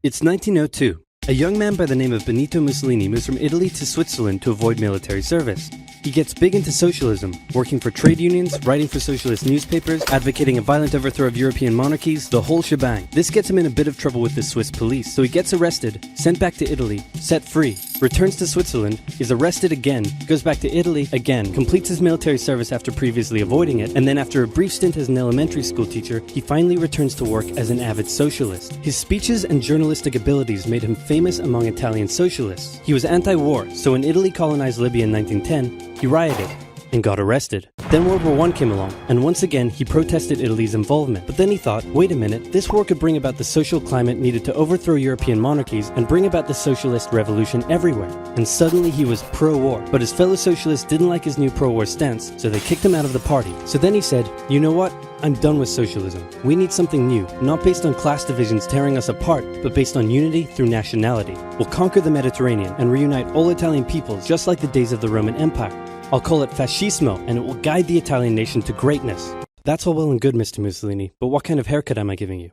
It's 1902. A young man by the name of Benito Mussolini moves from Italy to Switzerland to avoid military service. He gets big into socialism, working for trade unions, writing for socialist newspapers, advocating a violent overthrow of European monarchies, the whole shebang. This gets him in a bit of trouble with the Swiss police, so he gets arrested, sent back to Italy, set free, returns to Switzerland, is arrested again, goes back to Italy again, completes his military service after previously avoiding it, and then after a brief stint as an elementary school teacher, he finally returns to work as an avid socialist. His speeches and journalistic abilities made him famous among Italian socialists. He was anti-war, so when Italy colonized Libya in 1910, he rioted and got arrested. Then World War I came along, and once again he protested Italy's involvement. But then he thought, wait a minute, this war could bring about the social climate needed to overthrow European monarchies and bring about the socialist revolution everywhere. And suddenly he was pro-war. But his fellow socialists didn't like his new pro-war stance, so they kicked him out of the party. So then he said, you know what? I'm done with socialism. We need something new, not based on class divisions tearing us apart, but based on unity through nationality. We'll conquer the Mediterranean and reunite all Italian peoples just like the days of the Roman Empire. I'll call it fascismo, and it will guide the Italian nation to greatness. That's all well and good, Mr. Mussolini, but what kind of haircut am I giving you?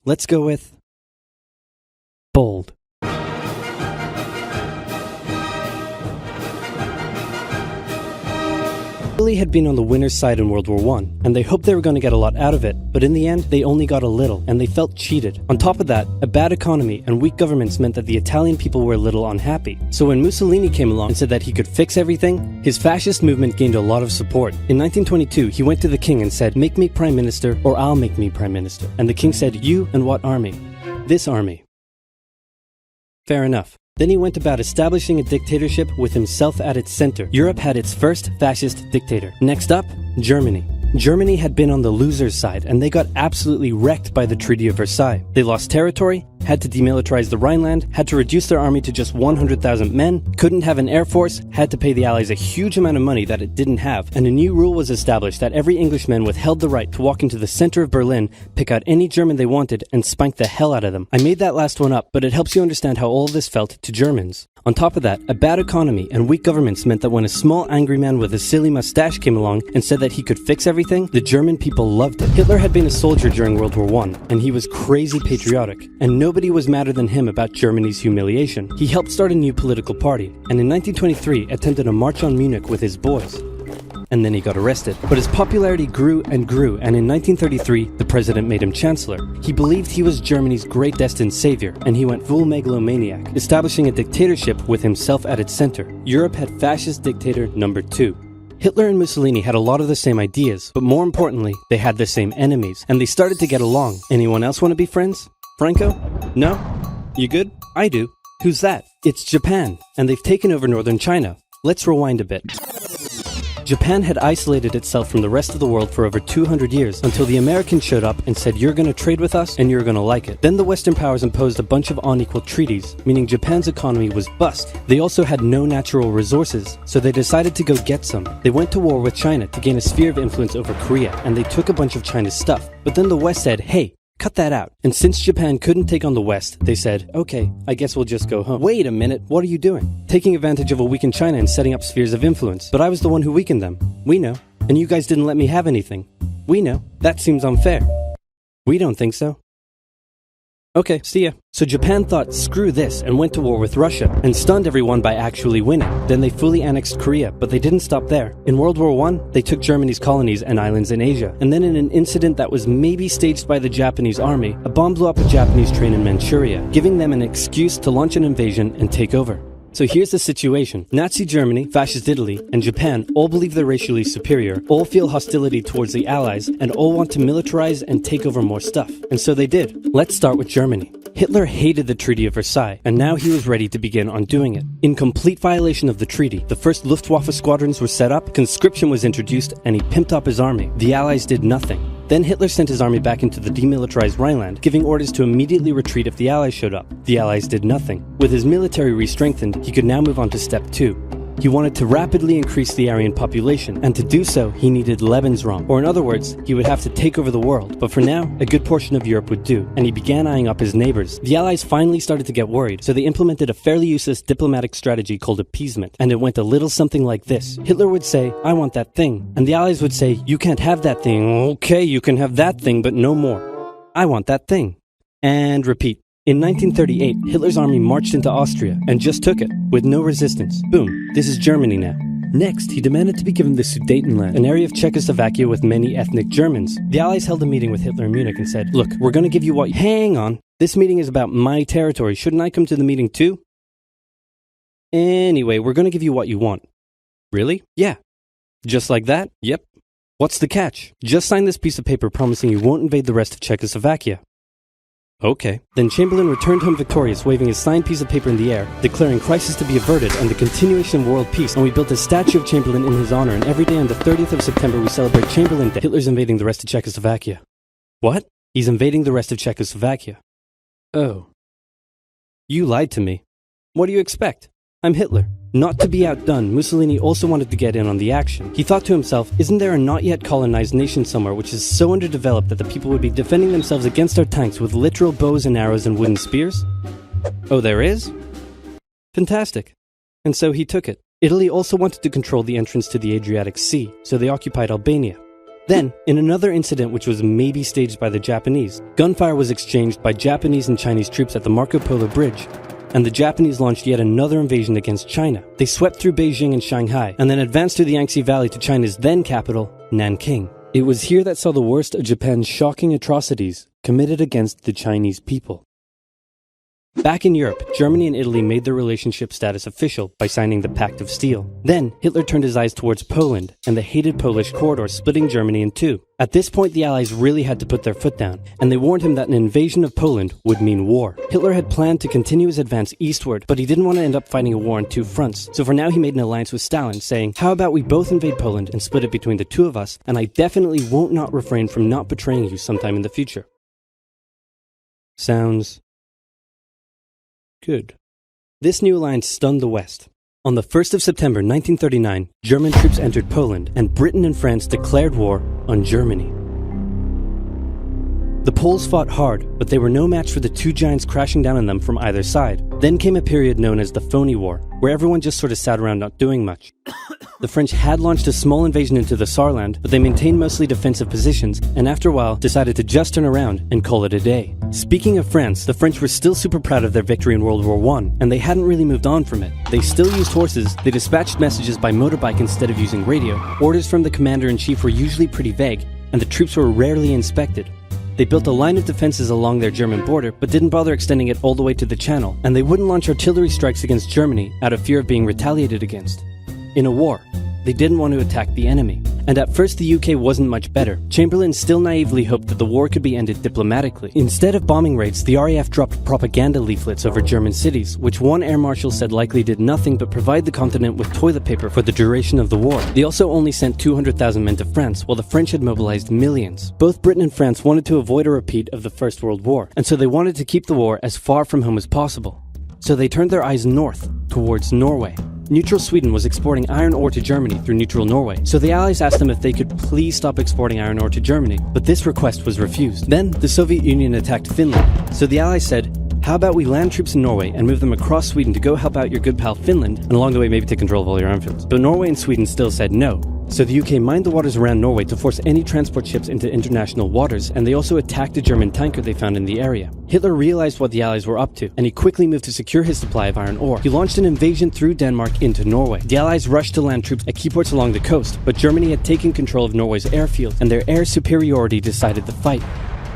Let's go with bold. Italy had been on the winner's side in World War I, and they hoped they were going to get a lot out of it, but in the end, they only got a little, and they felt cheated. On top of that, a bad economy and weak governments meant that the Italian people were a little unhappy. So when Mussolini came along and said that he could fix everything, his fascist movement gained a lot of support. In 1922, he went to the king and said, make me prime minister or I'll make me prime minister. And the king said, you and what army? This army. Fair enough. Then he went about establishing a dictatorship with himself at its center. Europe had its first fascist dictator. Next up, Germany. Germany had been on the loser's side, and they got absolutely wrecked by the Treaty of Versailles. They lost territory, had to demilitarize the Rhineland, had to reduce their army to just 100,000 men, couldn't have an air force, had to pay the Allies a huge amount of money that it didn't have, and a new rule was established that every Englishman withheld the right to walk into the center of Berlin, pick out any German they wanted, and spank the hell out of them. I made that last one up, but it helps you understand how all of this felt to Germans. On top of that, a bad economy and weak governments meant that when a small angry man with a silly mustache came along and said that he could fix everything, the German people loved it. Hitler had been a soldier during World War I, and he was crazy patriotic, and nobody was madder than him about Germany's humiliation. He helped start a new political party, and in 1923 attempted a march on Munich with his boys. And then he got arrested. But his popularity grew, and in 1933, the president made him chancellor. He believed he was Germany's great destined savior, and he went full megalomaniac, establishing a dictatorship with himself at its center. Europe had fascist dictator number 2. Hitler and Mussolini had a lot of the same ideas, but more importantly, they had the same enemies, and they started to get along. Anyone else want to be friends? Franco? No? You good? I do. Who's that? It's Japan, and they've taken over northern China. Let's rewind a bit. Japan had isolated itself from the rest of the world for over 200 years until the Americans showed up and said, you're going to trade with us and you're going to like it. Then the Western powers imposed a bunch of unequal treaties, meaning Japan's economy was bust. They also had no natural resources, so they decided to go get some. They went to war with China to gain a sphere of influence over Korea, and they took a bunch of China's stuff. But then the West said, hey, cut that out. And since Japan couldn't take on the West, they said, okay, I guess we'll just go home. Wait a minute, what are you doing? Taking advantage of a weakened China and setting up spheres of influence. But I was the one who weakened them. We know. And you guys didn't let me have anything. We know. That seems unfair. We don't think so. Okay, see ya. So Japan thought, screw this, and went to war with Russia, and stunned everyone by actually winning. Then they fully annexed Korea, but they didn't stop there. In World War I, they took Germany's colonies and islands in Asia. And then in an incident that was maybe staged by the Japanese army, a bomb blew up a Japanese train in Manchuria, giving them an excuse to launch an invasion and take over. So here's the situation. Nazi Germany, Fascist Italy, and Japan all believe they're racially superior, all feel hostility towards the Allies, and all want to militarize and take over more stuff. And so they did. Let's start with Germany. Hitler hated the Treaty of Versailles, and now he was ready to begin undoing it. In complete violation of the treaty, the first Luftwaffe squadrons were set up, conscription was introduced, and he pimped up his army. The Allies did nothing. Then Hitler sent his army back into the demilitarized Rhineland, giving orders to immediately retreat if the Allies showed up. The Allies did nothing. With his military re-strengthened, he could now move on to step 2. He wanted to rapidly increase the Aryan population, and to do so, he needed Lebensraum, or in other words, he would have to take over the world. But for now, a good portion of Europe would do, and he began eyeing up his neighbors. The Allies finally started to get worried, so they implemented a fairly useless diplomatic strategy called appeasement, and it went a little something like this. Hitler would say, I want that thing, and the Allies would say, you can't have that thing. Okay, you can have that thing, but no more. I want that thing. And repeat. In 1938, Hitler's army marched into Austria and just took it, with no resistance. Boom, this is Germany now. Next, he demanded to be given the Sudetenland, an area of Czechoslovakia with many ethnic Germans. The Allies held a meeting with Hitler in Munich and said, "Look, we're going to give you what— Hang on, this meeting is about my territory. Shouldn't I come to the meeting too? Anyway, we're going to give you what you want." Really? Yeah. Just like that? Yep. What's the catch? Just sign this piece of paper promising you won't invade the rest of Czechoslovakia. Okay. Then Chamberlain returned home victorious, waving his signed piece of paper in the air, declaring crisis to be averted and the continuation of world peace, and we built a statue of Chamberlain in his honor, and every day on the 30th of September we celebrate Chamberlain Day. Hitler's invading the rest of Czechoslovakia. What? He's invading the rest of Czechoslovakia. Oh. You lied to me. What do you expect? I'm Hitler. Not to be outdone, Mussolini also wanted to get in on the action. He thought to himself, isn't there a not yet colonized nation somewhere which is so underdeveloped that the people would be defending themselves against our tanks with literal bows and arrows and wooden spears? Oh, there is? Fantastic. And so he took it. Italy also wanted to control the entrance to the Adriatic Sea, so they occupied Albania. Then, in another incident which was maybe staged by the Japanese, gunfire was exchanged by Japanese and Chinese troops at the Marco Polo Bridge, and the Japanese launched yet another invasion against China. They swept through Beijing and Shanghai, and then advanced through the Yangtze Valley to China's then capital, Nanking. It was here that saw the worst of Japan's shocking atrocities committed against the Chinese people. Back in Europe, Germany and Italy made their relationship status official by signing the Pact of Steel. Then, Hitler turned his eyes towards Poland and the hated Polish corridor, splitting Germany in two. At this point, the Allies really had to put their foot down, and they warned him that an invasion of Poland would mean war. Hitler had planned to continue his advance eastward, but he didn't want to end up fighting a war on two fronts. So for now, he made an alliance with Stalin, saying, "How about we both invade Poland and split it between the two of us, and I definitely won't not refrain from not betraying you sometime in the future." Sounds good. This new alliance stunned the West. On the 1st of September 1939, German troops entered Poland, and Britain and France declared war on Germany. The Poles fought hard, but they were no match for the two giants crashing down on them from either side. Then came a period known as the Phony War, where everyone just sort of sat around not doing much. The French had launched a small invasion into the Saarland, but they maintained mostly defensive positions, and after a while decided to just turn around and call it a day. Speaking of France, the French were still super proud of their victory in World War I, and they hadn't really moved on from it. They still used horses, they dispatched messages by motorbike instead of using radio, orders from the commander-in-chief were usually pretty vague, and the troops were rarely inspected. They built a line of defenses along their German border, but didn't bother extending it all the way to the Channel, and they wouldn't launch artillery strikes against Germany out of fear of being retaliated against. In a war, they didn't want to attack the enemy. And at first the UK wasn't much better. Chamberlain still naively hoped that the war could be ended diplomatically. Instead of bombing raids, the RAF dropped propaganda leaflets over German cities, which one air marshal said likely did nothing but provide the continent with toilet paper for the duration of the war. They also only sent 200,000 men to France, while the French had mobilized millions. Both Britain and France wanted to avoid a repeat of the First World War, and so they wanted to keep the war as far from home as possible. So they turned their eyes north, towards Norway. Neutral Sweden was exporting iron ore to Germany through neutral Norway, so the Allies asked them if they could please stop exporting iron ore to Germany, but this request was refused. Then, the Soviet Union attacked Finland, so the Allies said, "How about we land troops in Norway and move them across Sweden to go help out your good pal Finland, and along the way maybe take control of all your armfields?" But Norway and Sweden still said no. So the UK mined the waters around Norway to force any transport ships into international waters, and they also attacked a German tanker they found in the area. Hitler realized what the Allies were up to, and he quickly moved to secure his supply of iron ore. He launched an invasion through Denmark into Norway. The Allies rushed to land troops at key ports along the coast, but Germany had taken control of Norway's airfield, and their air superiority decided the fight.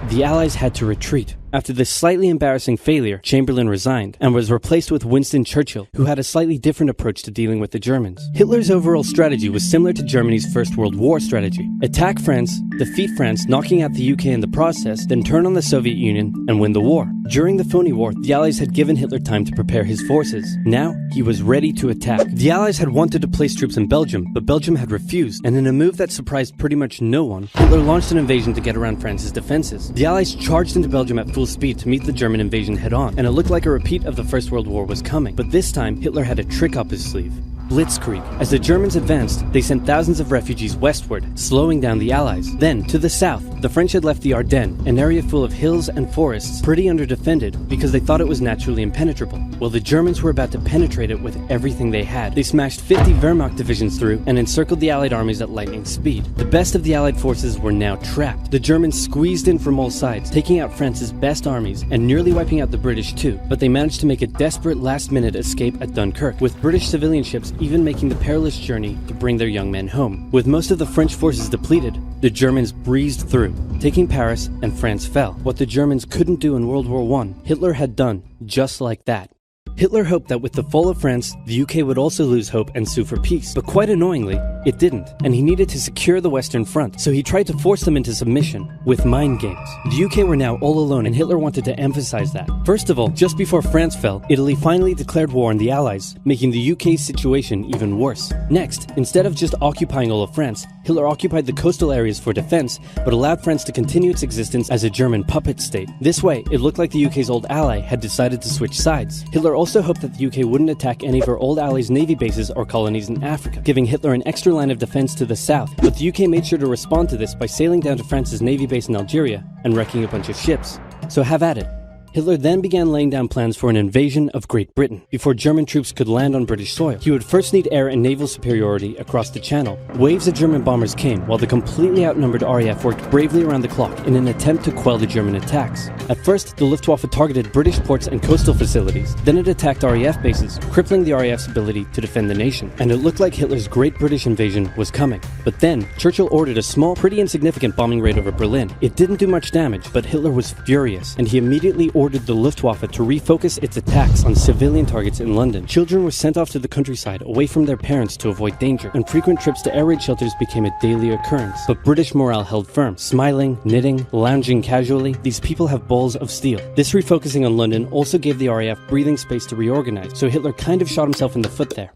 The Allies had to retreat. After this slightly embarrassing failure, Chamberlain resigned and was replaced with Winston Churchill, who had a slightly different approach to dealing with the Germans. Hitler's overall strategy was similar to Germany's First World War strategy. Attack France, defeat France, knocking out the UK in the process, then turn on the Soviet Union and win the war. During the Phony War, the Allies had given Hitler time to prepare his forces. Now, he was ready to attack. The Allies had wanted to place troops in Belgium, but Belgium had refused, and in a move that surprised pretty much no one, Hitler launched an invasion to get around France's defenses. The Allies charged into Belgium at full speed to meet the German invasion head-on, and it looked like a repeat of the First World War was coming. But this time, Hitler had a trick up his sleeve. blitzkrieg. As the Germans advanced, they sent thousands of refugees westward, slowing down the Allies. Then, to the south, the French had left the Ardennes, an area full of hills and forests, pretty underdefended because they thought it was naturally impenetrable. Well, the Germans were about to penetrate it with everything they had. They smashed 50 Wehrmacht divisions through and encircled the Allied armies at lightning speed. The best of the Allied forces were now trapped. The Germans squeezed in from all sides, taking out France's best armies and nearly wiping out the British too, but they managed to make a desperate last-minute escape at Dunkirk, with British civilian ships even making the perilous journey to bring their young men home. With most of the French forces depleted, the Germans breezed through, taking Paris, and France fell. What the Germans couldn't do in World War I, Hitler had done just like that. Hitler hoped that with the fall of France, the UK would also lose hope and sue for peace. But quite annoyingly, it didn't, and he needed to secure the Western Front, so he tried to force them into submission with mind games. The UK were now all alone, and Hitler wanted to emphasize that. First of all, just before France fell, Italy finally declared war on the Allies, making the UK's situation even worse. Next, instead of just occupying all of France, Hitler occupied the coastal areas for defense, but allowed France to continue its existence as a German puppet state. This way, it looked like the UK's old ally had decided to switch sides. Hitler also hoped that the UK wouldn't attack any of her old allies' navy bases or colonies in Africa, giving Hitler an extra line of defense to the south. But the UK made sure to respond to this by sailing down to France's navy base in Algeria and wrecking a bunch of ships. So have at it. Hitler then began laying down plans for an invasion of Great Britain. Before German troops could land on British soil, he would first need air and naval superiority across the Channel. Waves of German bombers came, while the completely outnumbered RAF worked bravely around the clock in an attempt to quell the German attacks. At first, the Luftwaffe targeted British ports and coastal facilities. Then it attacked RAF bases, crippling the RAF's ability to defend the nation. And it looked like Hitler's Great British invasion was coming. But then, Churchill ordered a small, pretty insignificant bombing raid over Berlin. It didn't do much damage, but Hitler was furious, and he immediately ordered the Luftwaffe to refocus its attacks on civilian targets in London. Children were sent off to the countryside away from their parents to avoid danger, and frequent trips to air raid shelters became a daily occurrence. But British morale held firm. Smiling, knitting, lounging casually, these people have balls of steel. This refocusing on London also gave the RAF breathing space to reorganize, so Hitler kind of shot himself in the foot there.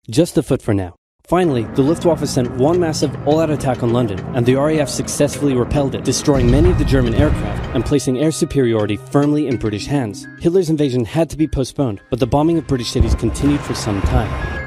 Just the foot for now. Finally, the Luftwaffe sent one massive all-out attack on London, and the RAF successfully repelled it, destroying many of the German aircraft and placing air superiority firmly in British hands. Hitler's invasion had to be postponed, but the bombing of British cities continued for some time.